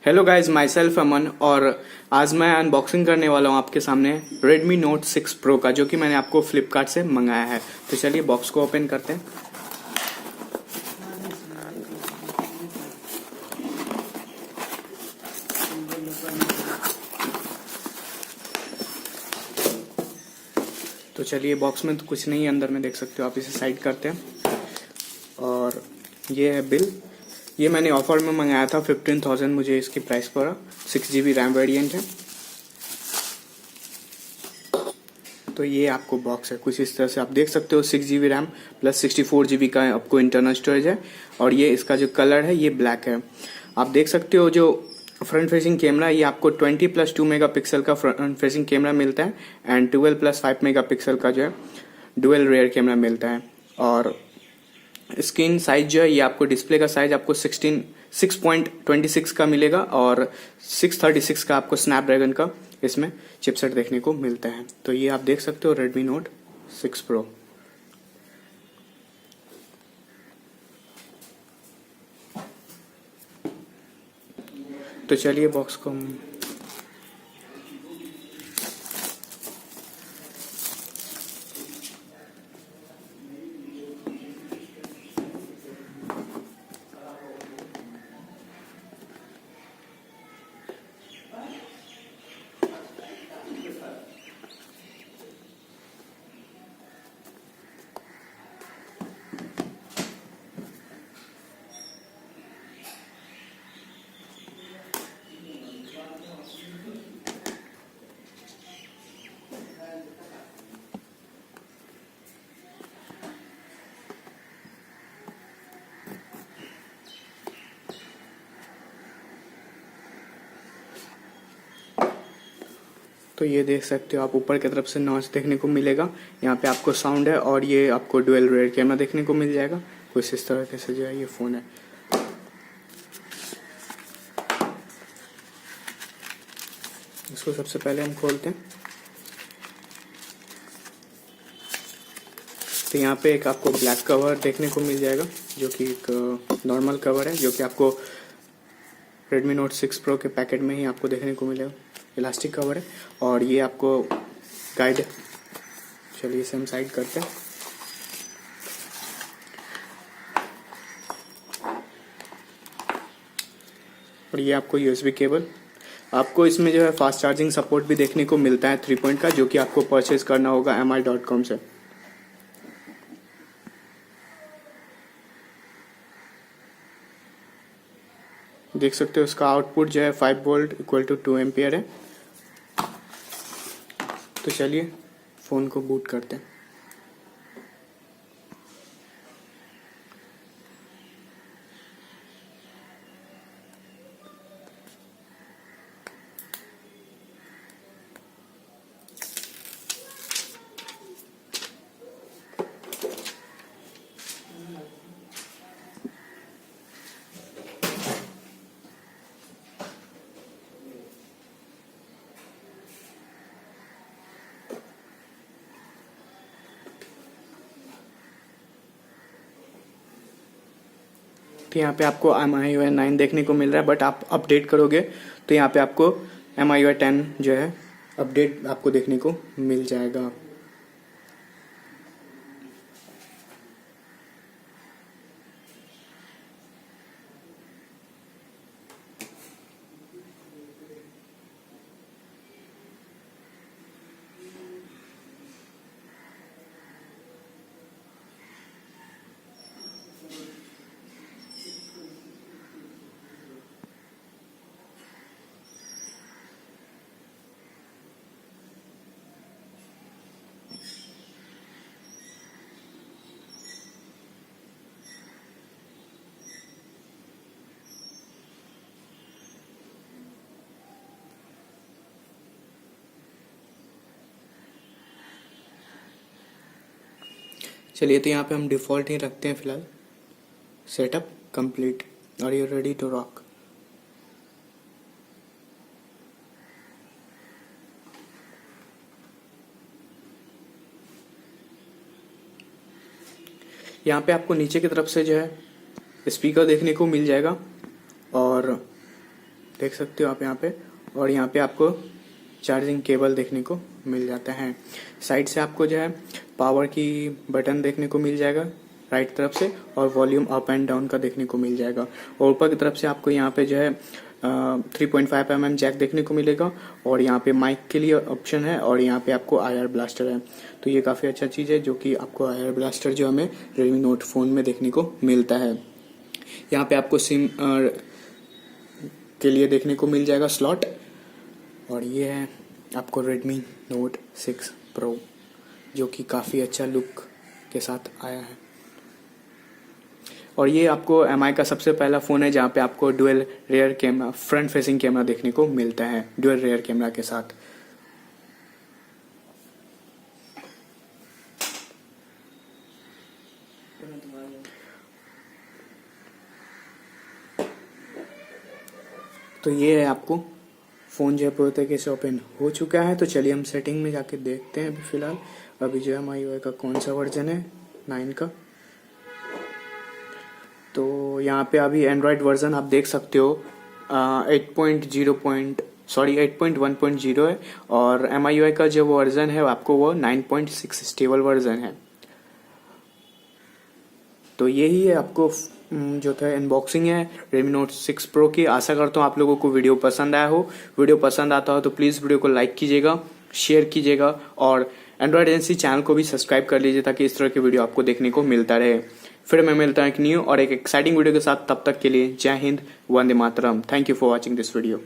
Hello guys, my self अमन। और आज मैं अनबॉक्सिंग करने वाला हूँ आपके सामने Redmi Note 6 Pro का, जो कि मैंने आपको फ्लिपकार्ट से मंगाया है। तो चलिए बॉक्स को ओपन करते हैं। तो चलिए, बॉक्स में तो कुछ नहीं है, अंदर में देख सकते हो आप। इसे साइड करते हैं और ये है बिल। ये मैंने ऑफर में मंगाया था, 15,000 मुझे इसकी प्राइस पड़ा। 6 GB रैम वेरिएंट है। तो ये आपको बॉक्स है कुछ इस तरह से, आप देख सकते हो। 6 GB रैम प्लस 64 GB का आपको इंटरनल स्टोरेज है। और ये इसका जो कलर है ये ब्लैक है। आप देख सकते हो जो फ्रंट फेसिंग कैमरा, ये आपको 20+2 मेगापिक्सल का फ्रंट फेसिंग कैमरा मिलता है एंड 12+5 मेगापिक्सल का जो है डुअल रेयर कैमरा मिलता है। और स्क्रीन साइज जो है, ये आपको डिस्प्ले का साइज आपको 6.26 का मिलेगा और 636 का आपको स्नैपड्रैगन का इसमें चिपसेट देखने को मिलता है। तो ये आप देख सकते हो Redmi Note 6 Pro। तो चलिए बॉक्स को हम तो ये देख सकते हो आप, ऊपर की तरफ से नॉच देखने को मिलेगा। यहाँ पे आपको साउंड है और ये आपको डुअल रेयर कैमरा देखने को मिल जाएगा। कुछ इस तरह से जो है ये फ़ोन है। इसको सबसे पहले हम खोलते हैं। तो यहाँ पे एक आपको ब्लैक कवर देखने को मिल जाएगा, जो कि एक नॉर्मल कवर है, जो कि आपको Redmi Note 6 Pro के पैकेट में ही आपको देखने को मिलेगा। इलास्टिक कवर है और ये आपको गाइड है। चलिए इसे हम साइड करते हैं। और ये आपको USB केबल, आपको इसमें जो है फास्ट चार्जिंग सपोर्ट भी देखने को मिलता है 3 पॉइंट का, जो कि आपको परचेज करना होगा mi.com से। देख सकते हो इसका आउटपुट जो है 5 वोल्ट इक्वल टू 2 एम्पियर है। तो चलिए फ़ोन को बूट करते हैं। तो यहाँ पे आपको MIUI 9 देखने को मिल रहा है, बट आप अपडेट करोगे तो यहाँ पे आपको MIUI 10 जो है अपडेट आपको देखने को मिल जाएगा। चलिए, तो यहाँ पे हम डिफ़ॉल्ट ही रखते हैं फ़िलहाल। सेटअप कंप्लीट और ये रेडी टू रॉक। यहाँ पे आपको नीचे की तरफ से जो है स्पीकर देखने को मिल जाएगा और देख सकते हो आप यहाँ पे। और यहाँ पे आपको चार्जिंग केबल देखने को मिल जाता है। साइड से आपको जो है पावर की बटन देखने को मिल जाएगा राइट तरफ से, और वॉल्यूम अप एंड डाउन का देखने को मिल जाएगा। और ऊपर की तरफ से आपको यहाँ पे जो है 3.5 mm जैक देखने को मिलेगा, और यहाँ पे माइक के लिए ऑप्शन है, और यहाँ पे आपको IR ब्लास्टर है। तो ये काफ़ी अच्छा चीज़ है, जो कि आपको IR ब्लास्टर जो हमें Redmi Note फ़ोन में देखने को मिलता है। यहाँ पे आपको सिम के लिए देखने को मिल जाएगा स्लॉट। और ये है आपको Redmi Note 6 Pro, जो कि काफ़ी अच्छा लुक के साथ आया है। और ये आपको MI का सबसे पहला फ़ोन है जहाँ पे आपको dual rare camera, front facing camera देखने को मिलता है डुअल रेयर कैमरा के साथ। तो ये है आपको फ़ोन जो है पूरी तरीके से ओपन हो चुका है। तो चलिए हम सेटिंग में जाके देखते हैं। अभी फ़िलहाल अभी जो है MIUI का कौन सा वर्जन है 9 का। तो यहाँ पे अभी एंड्रॉयड वर्जन आप देख सकते हो 8.1.0 है, और MIUI का जो वर्जन है आपको वो 9.6 स्टेबल वर्जन है। तो यही है आपको जो था अनबॉक्सिंग है Redmi Note 6 Pro की। आशा करता हूँ आप लोगों को वीडियो पसंद आया हो। वीडियो पसंद आता हो तो प्लीज़ वीडियो को लाइक कीजिएगा, शेयर कीजिएगा, और एंड्रॉयड एजेंसी चैनल को भी सब्सक्राइब कर लीजिए, ताकि इस तरह की वीडियो आपको देखने को मिलता रहे। फिर मैं मिलता हूँ एक न्यू और एक एक्साइटिंग वीडियो के साथ। तब तक के लिए जय हिंद, वंदे मातरम। Thank you for watching this video.